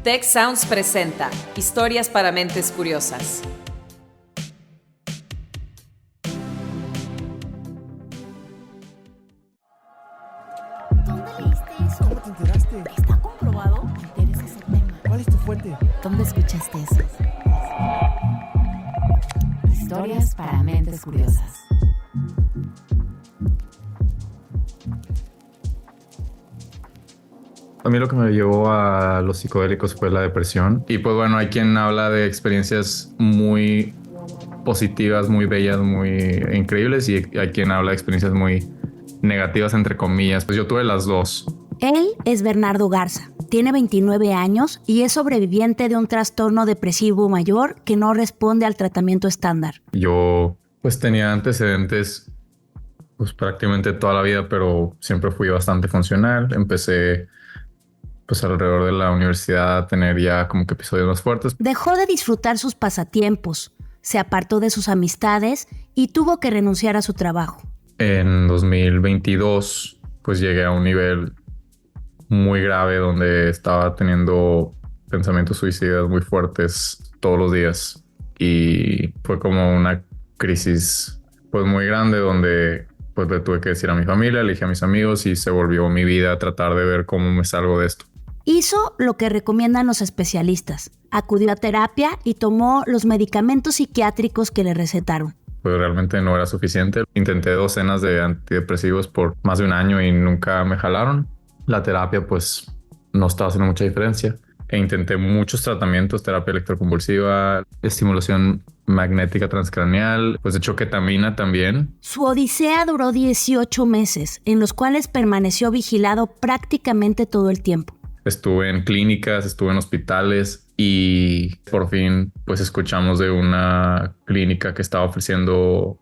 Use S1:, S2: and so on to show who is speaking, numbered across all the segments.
S1: Tech Sounds presenta Historias para Mentes Curiosas.
S2: ¿Dónde leíste eso?
S3: ¿Cómo te enteraste?
S2: ¿Está comprobado? Me interesa ese tema.
S3: ¿Cuál es tu fuente?
S2: ¿Dónde escuchaste eso? Historias para Mentes Curiosas.
S4: A mí lo que me llevó a los psicodélicos fue la depresión. Y pues bueno, hay quien habla de experiencias muy positivas, muy bellas, muy increíbles, y hay quien habla de experiencias muy negativas, entre comillas. Pues yo tuve las dos.
S5: Él es Bernardo Garza, tiene 29 años y es sobreviviente de un trastorno depresivo mayor que no responde al tratamiento estándar.
S4: Yo pues tenía antecedentes pues prácticamente toda la vida, pero siempre fui bastante funcional. Empecé pues alrededor de la universidad a tener ya como que episodios más fuertes.
S5: Dejó de disfrutar sus pasatiempos, se apartó de sus amistades y tuvo que renunciar a su trabajo.
S4: En 2022 pues llegué a un nivel muy grave donde estaba teniendo pensamientos suicidas muy fuertes todos los días, y fue como una crisis pues muy grande donde pues le tuve que decir a mi familia, le dije a mis amigos, y se volvió mi vida a tratar de ver cómo me salgo de esto.
S5: Hizo lo que recomiendan los especialistas, acudió a terapia y tomó los medicamentos psiquiátricos que le recetaron.
S4: Pues realmente no era suficiente. Intenté docenas de antidepresivos por más de un año y nunca me jalaron. La terapia pues no estaba haciendo mucha diferencia. E intenté muchos tratamientos, terapia electroconvulsiva, estimulación magnética transcraneal, pues de hecho ketamina también.
S5: Su odisea duró 18 meses, en los cuales permaneció vigilado prácticamente todo el tiempo.
S4: Estuve en clínicas, estuve en hospitales, y por fin pues escuchamos de una clínica que estaba ofreciendo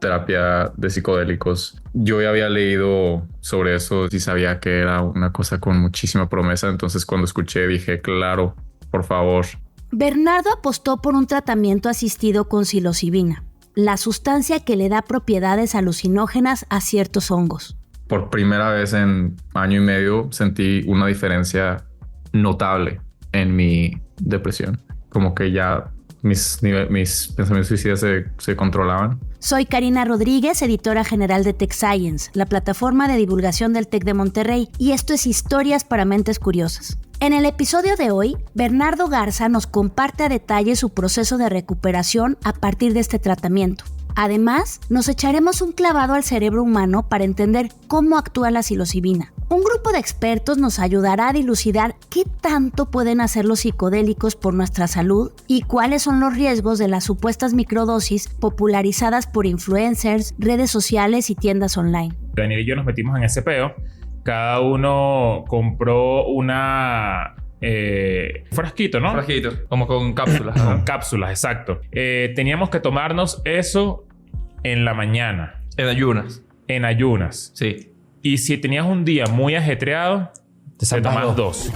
S4: terapia de psicodélicos. Yo ya había leído sobre eso y sabía que era una cosa con muchísima promesa. Entonces cuando escuché dije, claro, por favor.
S5: Bernardo apostó por un tratamiento asistido con psilocibina, la sustancia que le da propiedades alucinógenas a ciertos hongos.
S4: Por primera vez en año y medio sentí una diferencia notable en mi depresión. Como que ya mis pensamientos suicidas se controlaban.
S5: Soy Karina Rodríguez, editora general de Tech Science, la plataforma de divulgación del TEC de Monterrey, y esto es Historias para Mentes Curiosas. En el episodio de hoy, Bernardo Garza nos comparte a detalle su proceso de recuperación a partir de este tratamiento. Además, nos echaremos un clavado al cerebro humano para entender cómo actúa la psilocibina. Un grupo de expertos nos ayudará a dilucidar qué tanto pueden hacer los psicodélicos por nuestra salud y cuáles son los riesgos de las supuestas microdosis popularizadas por influencers, redes sociales y tiendas online.
S6: Daniel y yo nos metimos en ese peo. Cada uno compró una... frasquito, ¿no?
S7: Frasquito, como con cápsulas, ¿no?
S6: Con cápsulas, exacto. Teníamos que tomarnos eso en la mañana.
S7: En ayunas.
S6: En ayunas.
S7: Sí.
S6: Y si tenías un día muy ajetreado, te tomas dos.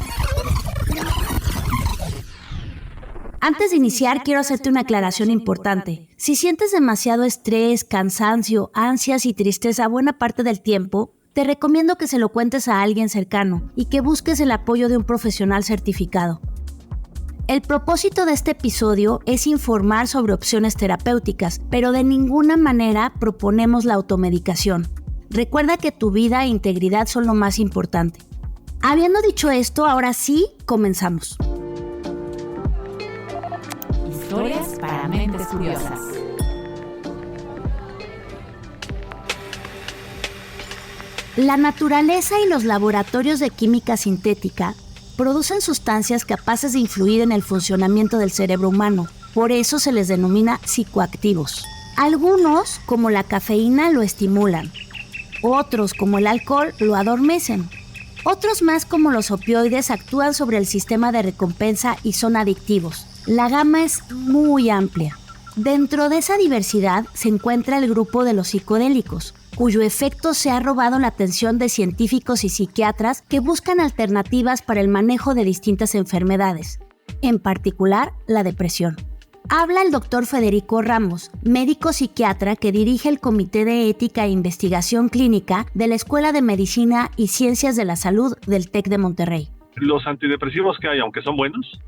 S5: Antes de iniciar, quiero hacerte una aclaración importante. Si sientes demasiado estrés, cansancio, ansias y tristeza buena parte del tiempo, te recomiendo que se lo cuentes a alguien cercano y que busques el apoyo de un profesional certificado. El propósito de este episodio es informar sobre opciones terapéuticas, pero de ninguna manera proponemos la automedicación. Recuerda que tu vida e integridad son lo más importante. Habiendo dicho esto, ahora sí, comenzamos.
S2: Historias para Mentes Curiosas.
S5: La naturaleza y los laboratorios de química sintética producen sustancias capaces de influir en el funcionamiento del cerebro humano. Por eso se les denomina psicoactivos. Algunos, como la cafeína, lo estimulan. Otros, como el alcohol, lo adormecen. Otros más, como los opioides, actúan sobre el sistema de recompensa y son adictivos. La gama es muy amplia. Dentro de esa diversidad se encuentra el grupo de los psicodélicos, cuyo efecto se ha robado la atención de científicos y psiquiatras que buscan alternativas para el manejo de distintas enfermedades, en particular la depresión. Habla el doctor Federico Ramos, médico psiquiatra que dirige el Comité de Ética e Investigación Clínica de la Escuela de Medicina y Ciencias de la Salud del TEC de Monterrey.
S3: los antidepresivos que hay, aunque son buenos,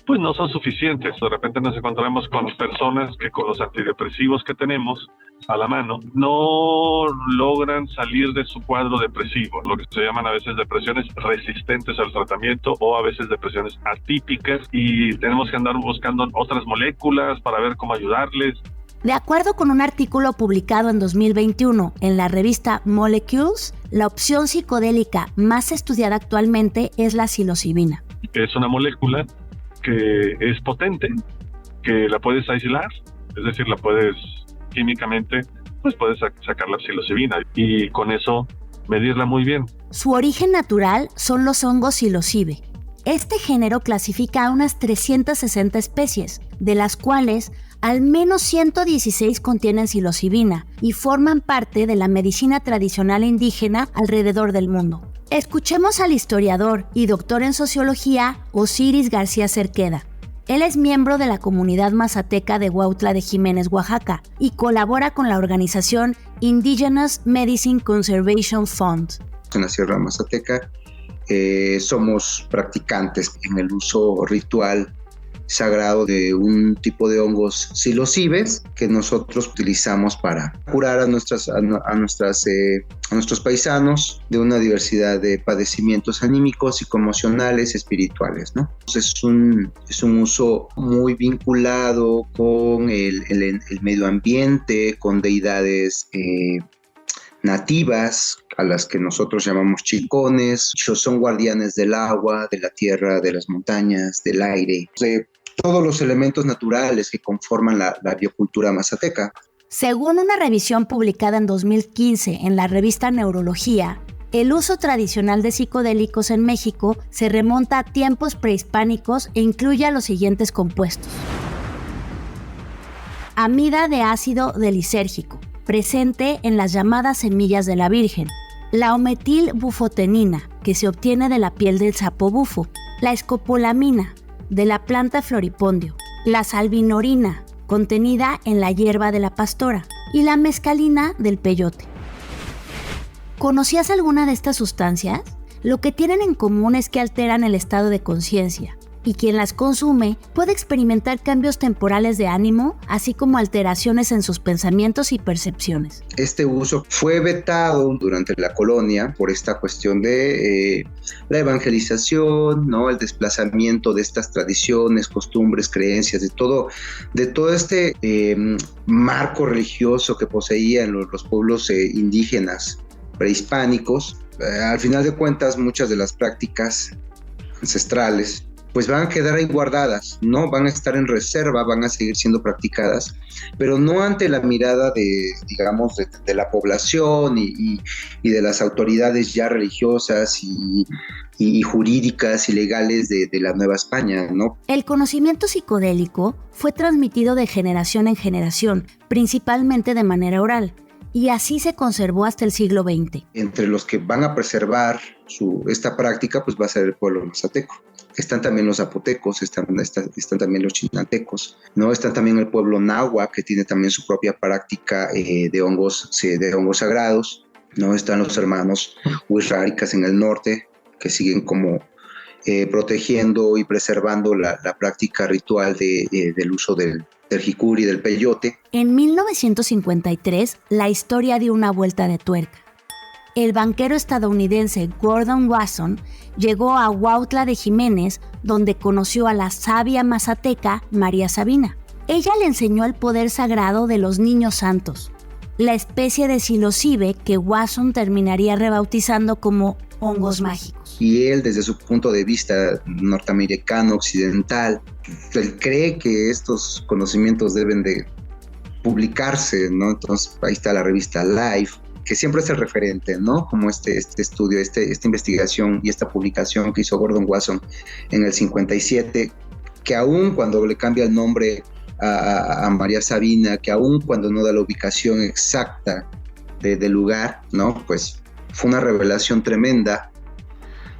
S3: pues no son suficientes. De repente nos encontramos con personas que con los antidepresivos que tenemos a la mano no logran salir de su cuadro depresivo, lo que se llaman a veces depresiones resistentes al tratamiento o a veces depresiones atípicas, y tenemos que andar buscando otras moléculas para ver cómo ayudarles.
S5: De acuerdo con un artículo publicado en 2021 en la revista Molecules, la opción psicodélica más estudiada actualmente es la psilocibina.
S3: Es una molécula que es potente, que la puedes aislar, es decir, la puedes químicamente, pues puedes sacar la psilocibina y con eso medirla muy bien.
S5: Su origen natural son los hongos psilocibe. Este género clasifica a unas 360 especies, de las cuales al menos 116 contienen psilocibina y forman parte de la medicina tradicional indígena alrededor del mundo. Escuchemos al historiador y doctor en sociología Osiris García Cerqueda. Él es miembro de la comunidad mazateca de Huautla de Jiménez, Oaxaca, y colabora con la organización Indigenous Medicine Conservation Fund.
S8: En la Sierra Mazateca somos practicantes en el uso ritual sagrado de un tipo de hongos psilocibes que nosotros utilizamos para curar a nuestros paisanos de una diversidad de padecimientos anímicos, psicoemocionales, espirituales, ¿no? Es un uso muy vinculado con el medio ambiente, con deidades nativas, a las que nosotros llamamos chicones. Ellos son guardianes del agua, de la tierra, de las montañas, del aire, de todos los elementos naturales que conforman la biocultura mazateca.
S5: Según una revisión publicada en 2015 en la revista Neurología, el uso tradicional de psicodélicos en México se remonta a tiempos prehispánicos e incluye a los siguientes compuestos: amida de ácido delisérgico, presente en las llamadas semillas de la Virgen; la ometilbufotenina, que se obtiene de la piel del sapo bufo; la escopolamina, de la planta floripondio; la salvinorina, contenida en la hierba de la pastora; y la mescalina del peyote. ¿Conocías alguna de estas sustancias? Lo que tienen en común es que alteran el estado de conciencia, y quien las consume puede experimentar cambios temporales de ánimo, así como alteraciones en sus pensamientos y percepciones.
S8: Este uso fue vetado durante la colonia por esta cuestión de la evangelización, ¿no? El desplazamiento de estas tradiciones, costumbres, creencias, de todo este marco religioso que poseían los pueblos indígenas prehispánicos. Al final de cuentas, muchas de las prácticas ancestrales pues van a quedar ahí guardadas, ¿no? Van a estar en reserva, van a seguir siendo practicadas, pero no ante la mirada de la población y de las autoridades ya religiosas y jurídicas y legales de la Nueva España, ¿no?
S5: El conocimiento psicodélico fue transmitido de generación en generación, principalmente de manera oral, y así se conservó hasta el siglo XX.
S8: Entre los que van a preservar esta práctica, pues va a ser el pueblo mazateco. Están también los zapotecos, están también los chinantecos, ¿no? Están también el pueblo náhuatl, que tiene también su propia práctica de hongos sagrados, ¿no? Están los hermanos huirráricas en el norte, que siguen como protegiendo y preservando la práctica ritual del uso del jicuri y del peyote.
S5: En 1953, la historia dio una vuelta de tuerca. El banquero estadounidense Gordon Wasson llegó a Huautla de Jiménez, donde conoció a la sabia mazateca María Sabina. Ella le enseñó el poder sagrado de los niños santos, la especie de psilocibe que Wasson terminaría rebautizando como hongos mágicos.
S8: Y él, desde su punto de vista norteamericano, occidental, él cree que estos conocimientos deben de publicarse, ¿no? Entonces ahí está la revista Life, que siempre es el referente, ¿no? Como este estudio, esta investigación y esta publicación que hizo Gordon Wasson en el 57, que aún cuando le cambia el nombre a María Sabina, que aún cuando no da la ubicación exacta del lugar, ¿no? Pues fue una revelación tremenda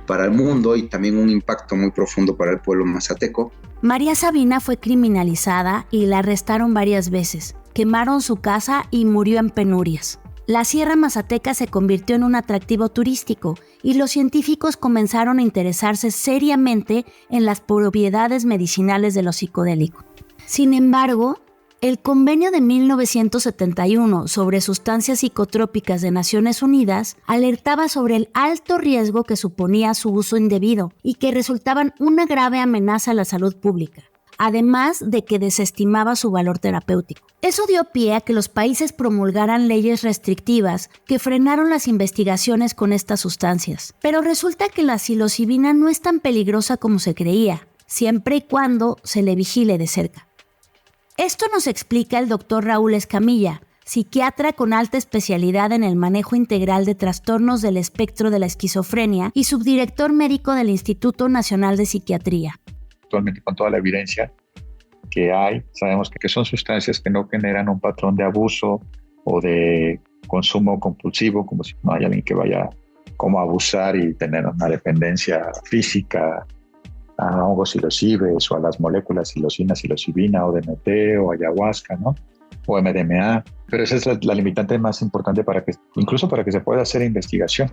S8: para el mundo y también un impacto muy profundo para el pueblo mazateco.
S5: María Sabina fue criminalizada y la arrestaron varias veces. Quemaron su casa y murió en penurias. la Sierra Mazateca se convirtió en un atractivo turístico y los científicos comenzaron a interesarse seriamente en las propiedades medicinales de los psicodélicos. Sin embargo, el Convenio de 1971 sobre sustancias psicotrópicas de Naciones Unidas alertaba sobre el alto riesgo que suponía su uso indebido y que resultaban una grave amenaza a la salud pública, además de que desestimaba su valor terapéutico. Eso dio pie a que los países promulgaran leyes restrictivas que frenaron las investigaciones con estas sustancias. Pero resulta que la psilocibina no es tan peligrosa como se creía, siempre y cuando se le vigile de cerca. Esto nos explica el Dr. Raúl Escamilla, psiquiatra con alta especialidad en el manejo integral de trastornos del espectro de la esquizofrenia y subdirector médico del Instituto Nacional de Psiquiatría.
S9: Actualmente, con toda la evidencia que hay, sabemos que son sustancias que no generan un patrón de abuso o de consumo compulsivo, como si no hay alguien que vaya como a abusar y tener una dependencia física a hongos psilocibes o a las moléculas psilocina, psilocibina o DMT o ayahuasca, ¿no? O MDMA. Pero esa es la limitante más importante incluso para que se pueda hacer investigación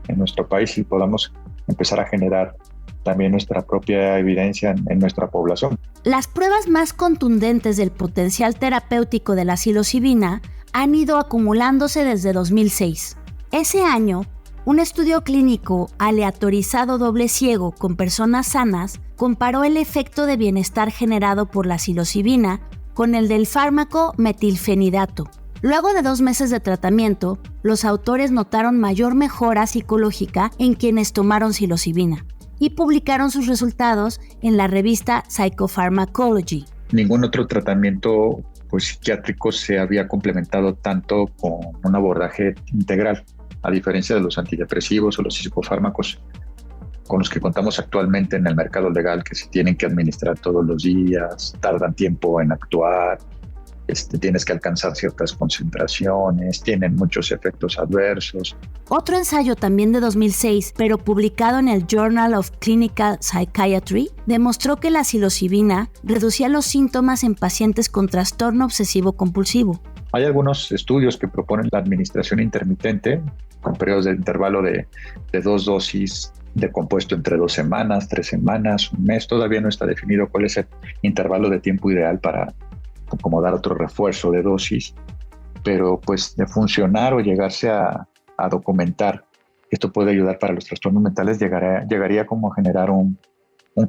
S9: en nuestro país y podamos empezar a generar también nuestra propia evidencia en nuestra población.
S5: Las pruebas más contundentes del potencial terapéutico de la psilocibina han ido acumulándose desde 2006. Ese año, un estudio clínico aleatorizado doble ciego con personas sanas comparó el efecto de bienestar generado por la psilocibina con el del fármaco metilfenidato. Luego de 2 meses de tratamiento, los autores notaron mayor mejora psicológica en quienes tomaron psilocibina y publicaron sus resultados en la revista Psychopharmacology.
S9: Ningún otro tratamiento psiquiátrico se había complementado tanto con un abordaje integral, a diferencia de los antidepresivos o los psicofármacos con los que contamos actualmente en el mercado legal, que se tienen que administrar todos los días, tardan tiempo en actuar, tienes que alcanzar ciertas concentraciones, tienen muchos efectos adversos.
S5: Otro ensayo también de 2006, pero publicado en el Journal of Clinical Psychiatry, demostró que la psilocibina reducía los síntomas en pacientes con trastorno obsesivo-compulsivo.
S9: Hay algunos estudios que proponen la administración intermitente con periodos de intervalo de 2 dosis de compuesto entre 2 semanas, 3 semanas, 1 mes. Todavía no está definido cuál es el intervalo de tiempo ideal para acomodar otro refuerzo de dosis, pero de funcionar o llegarse a documentar, esto puede ayudar para los trastornos mentales, llegaría como a generar un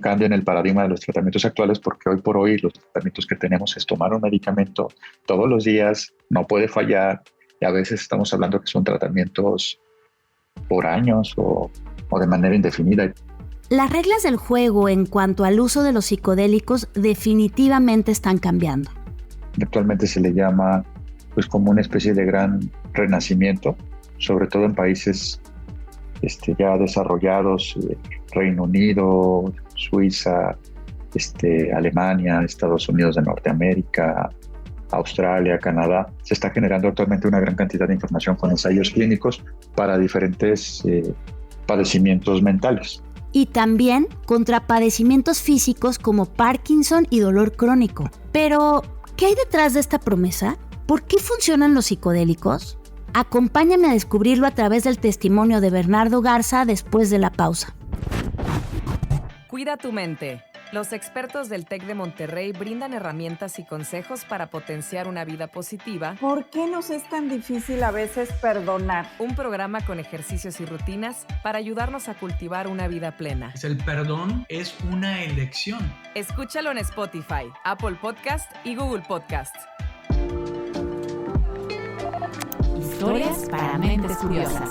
S9: cambio en el paradigma de los tratamientos actuales, porque hoy por hoy los tratamientos que tenemos es tomar un medicamento todos los días, no puede fallar, y a veces estamos hablando que son tratamientos por años o de manera indefinida.
S5: Las reglas del juego en cuanto al uso de los psicodélicos definitivamente están cambiando.
S9: Actualmente se le llama como una especie de gran renacimiento, sobre todo en países ya desarrollados, Reino Unido, Suiza, Alemania, Estados Unidos de Norteamérica, Australia, Canadá. Se está generando actualmente una gran cantidad de información con ensayos clínicos para diferentes padecimientos mentales.
S5: Y también contra padecimientos físicos como Parkinson y dolor crónico. Pero, ¿qué hay detrás de esta promesa? ¿Por qué funcionan los psicodélicos? Acompáñame a descubrirlo a través del testimonio de Bernardo Garza después de la pausa.
S1: Cuida tu mente. Los expertos del TEC de Monterrey brindan herramientas y consejos para potenciar una vida positiva.
S10: ¿Por qué nos es tan difícil a veces perdonar?
S1: Un programa con ejercicios y rutinas para ayudarnos a cultivar una vida plena.
S11: El perdón es una elección.
S1: Escúchalo en Spotify, Apple Podcast y Google Podcast.
S2: Historias para mentes curiosas.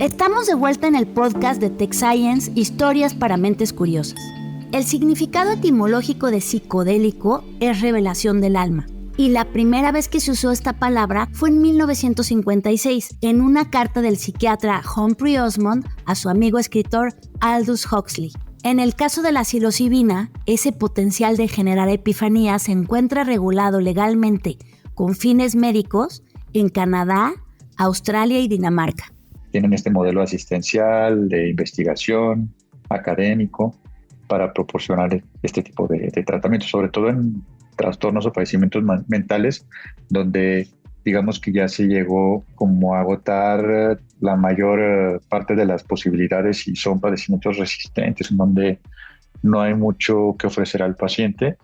S5: Estamos de vuelta en el podcast de Tech Science, Historias para Mentes Curiosas. El significado etimológico de psicodélico es revelación del alma. Y la primera vez que se usó esta palabra fue en 1956, en una carta del psiquiatra Humphrey Osmond a su amigo escritor Aldous Huxley. En el caso de la psilocibina, ese potencial de generar epifanías se encuentra regulado legalmente con fines médicos en Canadá, Australia y Dinamarca.
S9: Tienen este modelo asistencial de investigación académico para proporcionar este tipo de tratamiento, sobre todo en trastornos o padecimientos mentales, donde digamos que ya se llegó como a agotar la mayor parte de las posibilidades y son padecimientos resistentes, en donde no hay mucho que ofrecer al paciente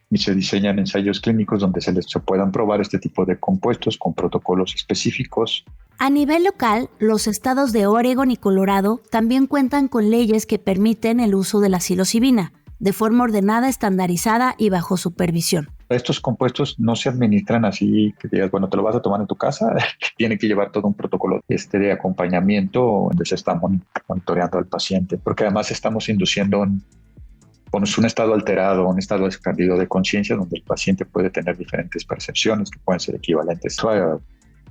S9: y se diseñan ensayos clínicos donde se puedan probar este tipo de compuestos con protocolos específicos.
S5: A nivel local, los estados de Oregon y Colorado también cuentan con leyes que permiten el uso de la psilocibina, de forma ordenada, estandarizada y bajo supervisión.
S9: Estos compuestos no se administran así, que digas, bueno, te lo vas a tomar en tu casa, tiene que llevar todo un protocolo de acompañamiento donde se está monitoreando al paciente, porque además estamos induciendo un estado alterado, un estado expandido de conciencia donde el paciente puede tener diferentes percepciones que pueden ser equivalentes a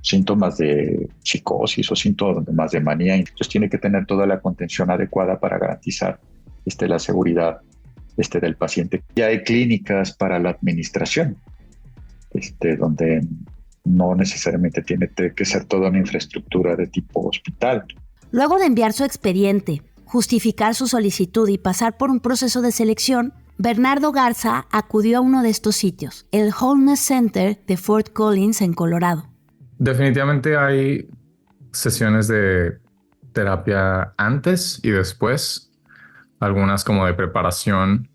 S9: síntomas de psicosis o síntomas de manía. Entonces tiene que tener toda la contención adecuada para garantizar la seguridad del paciente. Ya hay clínicas para la administración, donde no necesariamente tiene que ser toda una infraestructura de tipo hospital.
S5: Luego de enviar su expediente, justificar su solicitud y pasar por un proceso de selección, Bernardo Garza acudió a uno de estos sitios, el Wholeness Center de Fort Collins, en Colorado.
S4: Definitivamente hay sesiones de terapia antes y después, algunas como de preparación,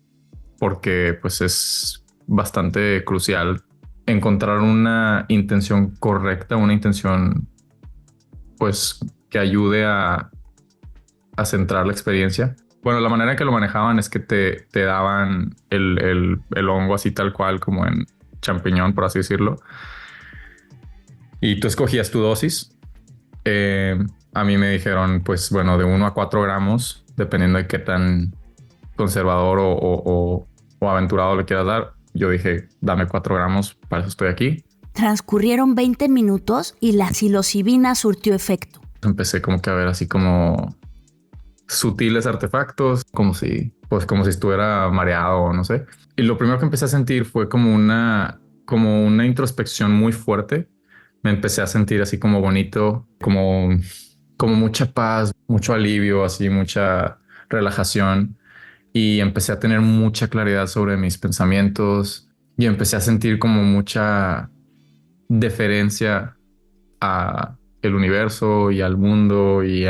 S4: porque pues es bastante crucial encontrar una intención correcta, una intención pues que ayude a centrar la experiencia. Bueno, la manera en que lo manejaban es que te daban el hongo así tal cual, como en champiñón, por así decirlo. Y tú escogías tu dosis. A mí me dijeron, pues bueno, de 1 a 4 gramos, dependiendo de qué tan conservador o aventurado le quieras dar. Yo dije, dame 4 gramos, para eso estoy aquí.
S5: Transcurrieron 20 minutos y la psilocibina surtió efecto.
S4: Empecé como que a ver así como sutiles artefactos, como si estuviera mareado o no sé. Y lo primero que empecé a sentir fue como una introspección muy fuerte. Me empecé a sentir así como bonito, como mucha paz, mucho alivio, así mucha relajación. Y empecé a tener mucha claridad sobre mis pensamientos y empecé a sentir como mucha deferencia a el universo y al mundo y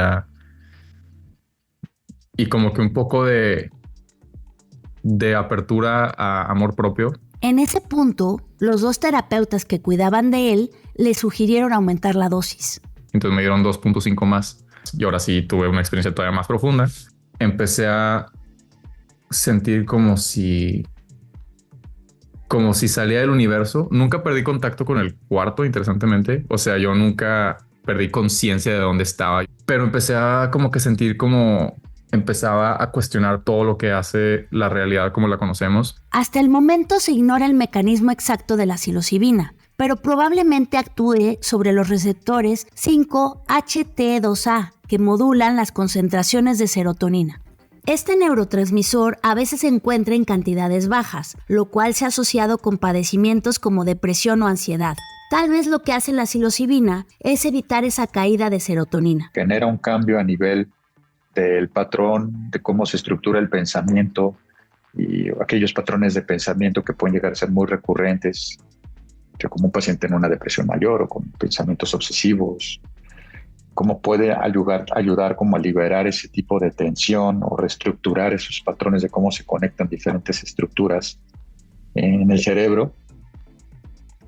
S4: como que un poco de apertura a amor propio.
S5: En ese punto, los 2 terapeutas que cuidaban de él le sugirieron aumentar la dosis.
S4: Entonces me dieron 2.5 más y ahora sí tuve una experiencia todavía más profunda. Empecé a sentir como si salía del universo. Nunca perdí contacto con el cuarto, interesantemente. O sea, yo nunca perdí conciencia de dónde estaba, pero empecé a como que sentir como empezaba a cuestionar todo lo que hace la realidad como la conocemos.
S5: Hasta el momento se ignora el mecanismo exacto de la psilocibina, pero probablemente actúe sobre los receptores 5-HT2A, que modulan las concentraciones de serotonina. Este neurotransmisor a veces se encuentra en cantidades bajas, lo cual se ha asociado con padecimientos como depresión o ansiedad. Tal vez lo que hace la psilocibina es evitar esa caída de serotonina.
S9: Genera un cambio a nivel del patrón, de cómo se estructura el pensamiento y aquellos patrones de pensamiento que pueden llegar a ser muy recurrentes, que como un paciente en una depresión mayor o con pensamientos obsesivos, cómo puede ayudar como a liberar ese tipo de tensión o reestructurar esos patrones de cómo se conectan diferentes estructuras en el cerebro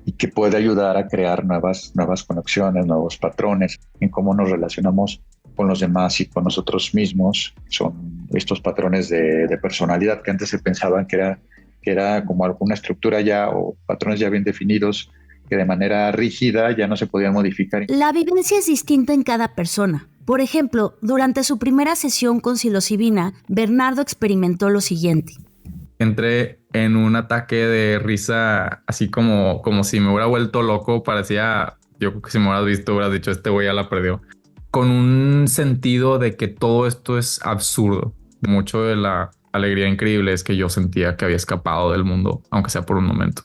S9: y que puede ayudar a crear nuevas conexiones, nuevos patrones en cómo nos relacionamos con los demás y con nosotros mismos. Son estos patrones de personalidad que antes se pensaban que era como alguna estructura ya o patrones ya bien definidos que de manera rígida ya no se podían modificar.
S5: La vivencia es distinta en cada persona. Por ejemplo, durante su primera sesión con psilocibina, Bernardo experimentó lo siguiente.
S4: Entré en un ataque de risa así como si me hubiera vuelto loco. Parecía, yo creo que si me hubieras visto hubieras dicho, este güey ya la perdió. Con un sentido de que todo esto es absurdo. Mucho de la alegría increíble es que yo sentía que había escapado del mundo, aunque sea por un momento.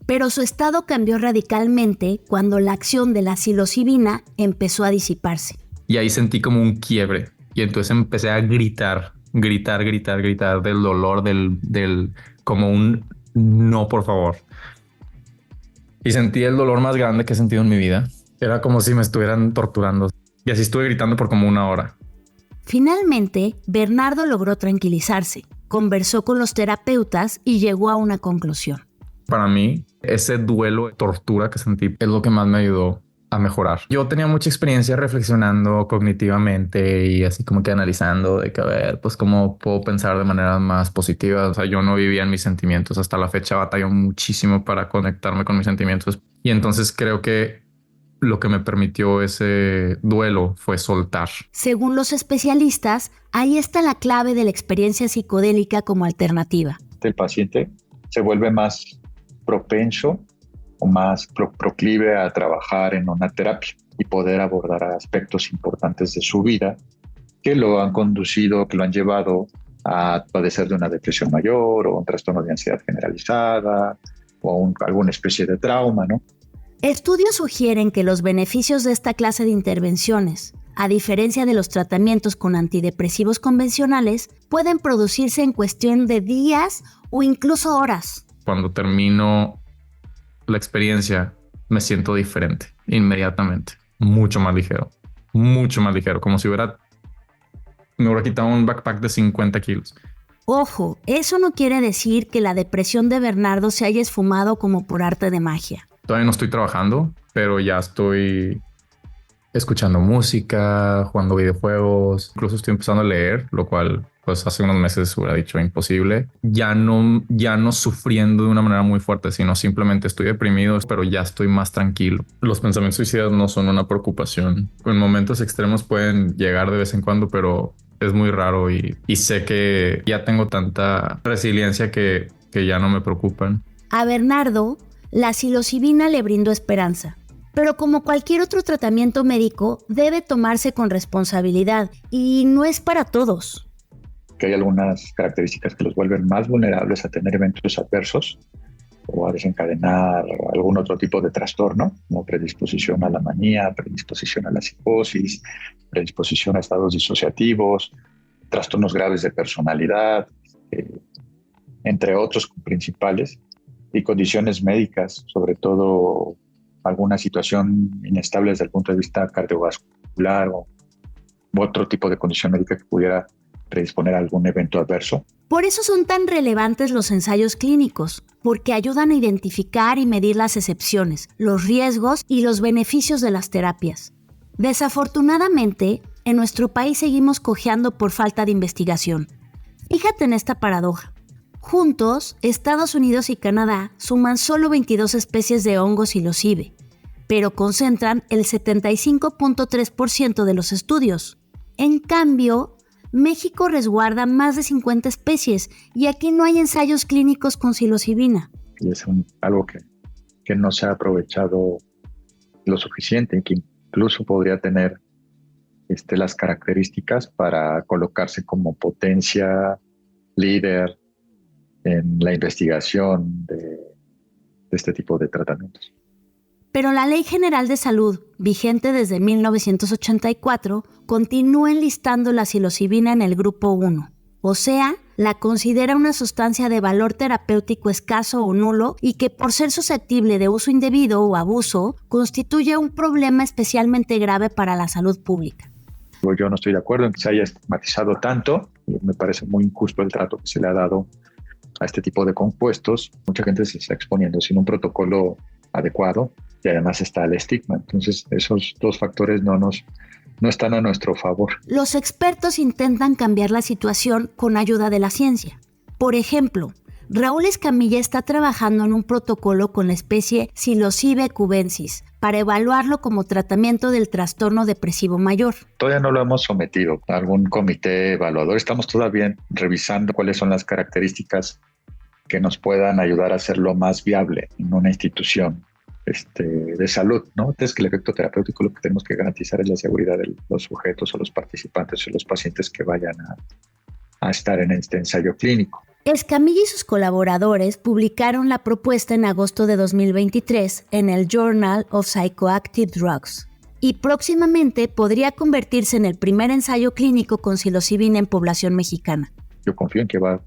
S5: Pero su estado cambió radicalmente cuando la acción de la psilocibina empezó a disiparse.
S4: Y ahí sentí como un quiebre. Y entonces empecé a gritar gritar del dolor, del como un no, por favor. Y sentí el dolor más grande que he sentido en mi vida. Era como si me estuvieran torturando. Y así estuve gritando por como 1 hora.
S5: Finalmente, Bernardo logró tranquilizarse, conversó con los terapeutas y llegó a una conclusión.
S4: Para mí, ese duelo de tortura que sentí es lo que más me ayudó a mejorar. Yo tenía mucha experiencia reflexionando cognitivamente y así como que analizando de que a ver, pues cómo puedo pensar de manera más positiva. O sea, yo no vivía en mis sentimientos. Hasta la fecha batallo muchísimo para conectarme con mis sentimientos. Y entonces creo que lo que me permitió ese duelo fue soltar.
S5: Según los especialistas, ahí está la clave de la experiencia psicodélica como alternativa.
S9: El paciente se vuelve más propenso o más proclive a trabajar en una terapia y poder abordar aspectos importantes de su vida que lo han conducido, que lo han llevado a padecer de una depresión mayor o un trastorno de ansiedad generalizada o alguna especie de trauma, ¿no?
S5: Estudios sugieren que los beneficios de esta clase de intervenciones, a diferencia de los tratamientos con antidepresivos convencionales, pueden producirse en cuestión de días o incluso horas.
S4: Cuando termino la experiencia, me siento diferente inmediatamente, mucho más ligero, como si me hubiera quitado un backpack de 50 kilos.
S5: Ojo, eso no quiere decir que la depresión de Bernardo se haya esfumado como por arte de magia.
S4: Todavía no estoy trabajando, pero ya estoy escuchando música, jugando videojuegos, incluso estoy empezando a leer, lo cual pues hace unos meses hubiera dicho imposible. Ya no sufriendo de una manera muy fuerte, sino simplemente estoy deprimido, pero ya estoy más tranquilo. Los pensamientos suicidas no son una preocupación. En momentos extremos pueden llegar de vez en cuando, pero es muy raro y sé que ya tengo tanta resiliencia que ya no me preocupan.
S5: A Bernardo, la psilocibina le brindó esperanza. Pero como cualquier otro tratamiento médico, debe tomarse con responsabilidad y no es para todos.
S9: Que hay algunas características que los vuelven más vulnerables a tener eventos adversos o a desencadenar algún otro tipo de trastorno, como predisposición a la manía, predisposición a la psicosis, predisposición a estados disociativos, trastornos graves de personalidad, entre otros principales, y condiciones médicas, sobre todo alguna situación inestable desde el punto de vista cardiovascular o otro tipo de condición médica que pudiera predisponer a algún evento adverso.
S5: Por eso son tan relevantes los ensayos clínicos, porque ayudan a identificar y medir las excepciones, los riesgos y los beneficios de las terapias. Desafortunadamente, en nuestro país seguimos cojeando por falta de investigación. Fíjate en esta paradoja. Juntos, Estados Unidos y Canadá suman solo 22 especies de hongos psilocibe, pero concentran el 75.3% de los estudios. En cambio, México resguarda más de 50 especies y aquí no hay ensayos clínicos con psilocibina.
S9: Y es algo que no se ha aprovechado lo suficiente, que incluso podría tener las características para colocarse como potencia líder en la investigación de este tipo de tratamientos.
S5: Pero la Ley General de Salud, vigente desde 1984, continúa enlistando la psilocibina en el grupo 1, o sea, la considera una sustancia de valor terapéutico escaso o nulo y que por ser susceptible de uso indebido o abuso, constituye un problema especialmente grave para la salud pública.
S9: Yo no estoy de acuerdo en que se haya estigmatizado tanto, y me parece muy injusto el trato que se le ha dado a este tipo de compuestos. Mucha gente se está exponiendo sin un protocolo adecuado y además está el estigma. Entonces esos dos factores no están a nuestro favor.
S5: Los expertos intentan cambiar la situación con ayuda de la ciencia. Por ejemplo, Raúl Escamilla está trabajando en un protocolo con la especie Psilocybe cubensis para evaluarlo como tratamiento del trastorno depresivo mayor.
S9: Todavía no lo hemos sometido a algún comité evaluador. Estamos todavía revisando cuáles son las características que nos puedan ayudar a hacerlo más viable en una institución de salud, ¿no? Es que el efecto terapéutico lo que tenemos que garantizar es la seguridad de los sujetos o los participantes o los pacientes que vayan a estar en este ensayo clínico.
S5: Escamilla y sus colaboradores publicaron la propuesta en agosto de 2023 en el Journal of Psychoactive Drugs. y próximamente podría convertirse en el primer ensayo clínico con psilocibina en población mexicana.
S9: Yo confío en que va a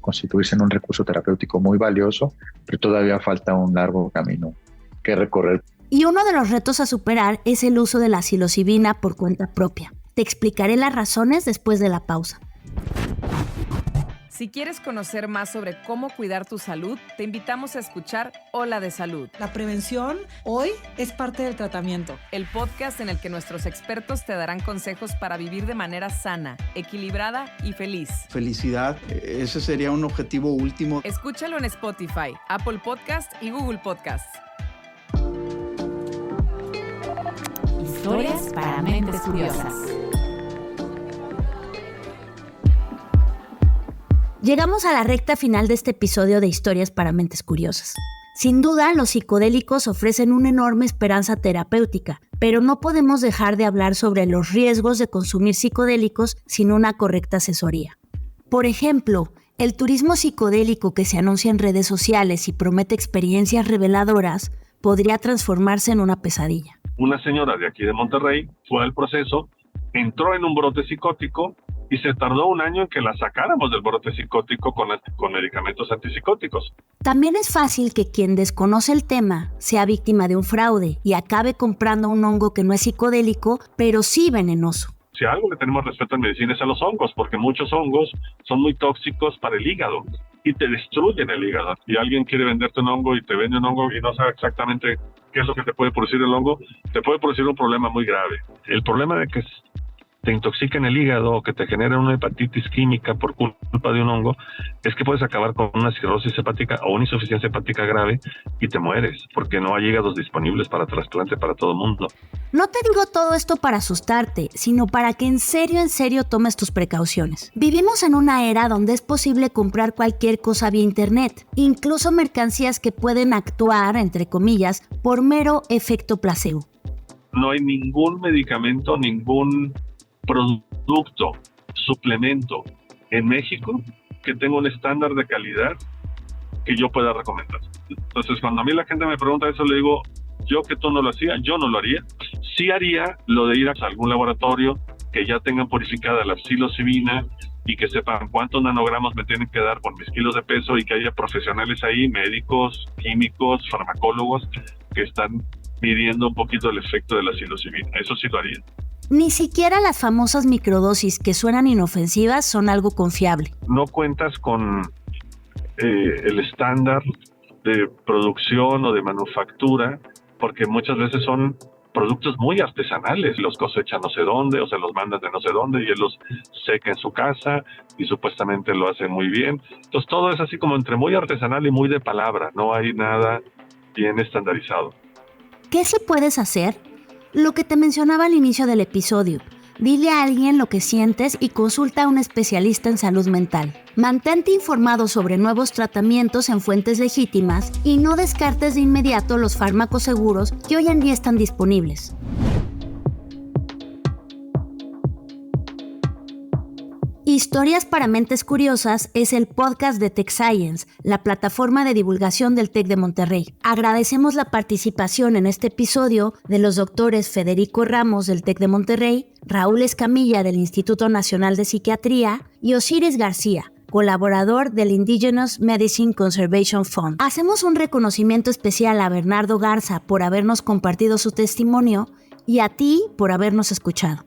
S9: constituirse en un recurso terapéutico muy valioso, pero todavía falta un largo camino que recorrer.
S5: Y uno de los retos a superar es el uso de la psilocibina por cuenta propia. Te explicaré las razones después de la pausa.
S1: Si quieres conocer más sobre cómo cuidar tu salud, te invitamos a escuchar Hola de Salud.
S12: La prevención hoy es parte del tratamiento.
S1: El podcast en el que nuestros expertos te darán consejos para vivir de manera sana, equilibrada y feliz.
S13: Felicidad, ese sería un objetivo último.
S1: Escúchalo en Spotify, Apple Podcast y Google Podcast.
S2: Historias para mentes curiosas.
S5: Llegamos a la recta final de este episodio de Historias para Mentes Curiosas. Sin duda, los psicodélicos ofrecen una enorme esperanza terapéutica, pero no podemos dejar de hablar sobre los riesgos de consumir psicodélicos sin una correcta asesoría. Por ejemplo, el turismo psicodélico que se anuncia en redes sociales y promete experiencias reveladoras podría transformarse en una pesadilla.
S3: Una señora de aquí de Monterrey fue al proceso, entró en un brote psicótico y se tardó un año en que la sacáramos del brote psicótico con medicamentos antipsicóticos.
S5: También es fácil que quien desconoce el tema sea víctima de un fraude y acabe comprando un hongo que no es psicodélico, pero sí venenoso.
S3: Si a algo le tenemos respeto en medicina es a los hongos, porque muchos hongos son muy tóxicos para el hígado y te destruyen el hígado. Y alguien quiere venderte un hongo y te vende un hongo y no sabe exactamente qué es lo que te puede producir el hongo, te puede producir un problema muy grave. El problema de que te intoxiquen el hígado o que te generen una hepatitis química por culpa de un hongo, es que puedes acabar con una cirrosis hepática o una insuficiencia hepática grave y te mueres, porque no hay hígados disponibles para trasplante para todo el mundo.
S5: No te digo todo esto para asustarte, sino para que en serio tomes tus precauciones. Vivimos en una era donde es posible comprar cualquier cosa vía internet, incluso mercancías que pueden actuar, entre comillas, por mero efecto placebo.
S3: No hay ningún medicamento, ningún producto, suplemento en México que tenga un estándar de calidad que yo pueda recomendar. Entonces, cuando a mí la gente me pregunta eso, le digo, yo que tú no lo hacía, yo no lo haría. Sí haría lo de ir a algún laboratorio que ya tengan purificada la psilocibina y que sepan cuántos nanogramos me tienen que dar por mis kilos de peso y que haya profesionales ahí, médicos, químicos, farmacólogos, que están midiendo un poquito el efecto de la psilocibina. Eso sí lo haría.
S5: Ni siquiera las famosas microdosis que suenan inofensivas son algo confiable.
S3: No cuentas con el estándar de producción o de manufactura, porque muchas veces son productos muy artesanales. Los cosechan no sé dónde o se los mandan de no sé dónde y él los seca en su casa y supuestamente lo hace muy bien. Entonces todo es así como entre muy artesanal y muy de palabra. No hay nada bien estandarizado.
S5: ¿Qué sí puedes hacer? Lo que te mencionaba al inicio del episodio. Dile a alguien lo que sientes y consulta a un especialista en salud mental. Mantente informado sobre nuevos tratamientos en fuentes legítimas y no descartes de inmediato los fármacos seguros que hoy en día están disponibles. Historias para Mentes Curiosas es el podcast de Tech Science, la plataforma de divulgación del TEC de Monterrey. Agradecemos la participación en este episodio de los doctores Federico Ramos del TEC de Monterrey, Raúl Escamilla del Instituto Nacional de Psiquiatría y Osiris García, colaborador del Indigenous Medicine Conservation Fund. Hacemos un reconocimiento especial a Bernardo Garza por habernos compartido su testimonio y a ti por habernos escuchado.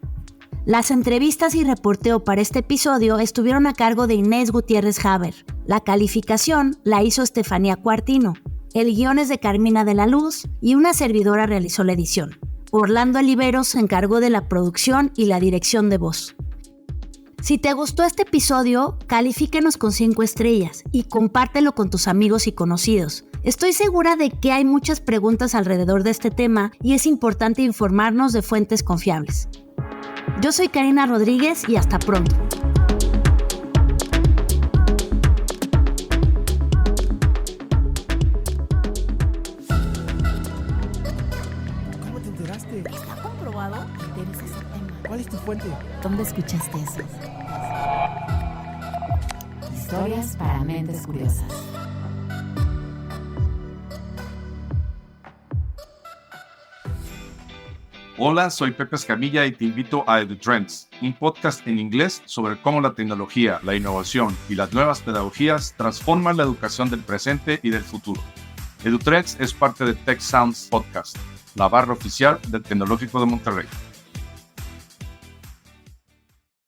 S5: Las entrevistas y reporteo para este episodio estuvieron a cargo de Inés Gutiérrez Haber. La calificación la hizo Estefanía Cuartino. El guión es de Carmina de la Luz y una servidora realizó la edición. Orlando Oliveros se encargó de la producción y la dirección de voz. Si te gustó este episodio, califíquenos con 5 estrellas y compártelo con tus amigos y conocidos. Estoy segura de que hay muchas preguntas alrededor de este tema y es importante informarnos de fuentes confiables. Yo soy Karina Rodríguez y hasta pronto.
S14: ¿Cómo te enteraste?
S2: ¿Está comprobado? ¿Te interesa ese tema?
S14: ¿Cuál es tu fuente?
S2: ¿Dónde escuchaste eso? Historias para Mentes Curiosas.
S15: Hola, soy Pepe Escamilla y te invito a EduTrends, un podcast en inglés sobre cómo la tecnología, la innovación y las nuevas pedagogías transforman la educación del presente y del futuro. EduTrends es parte de Tech Sounds Podcast, la barra oficial del Tecnológico de Monterrey.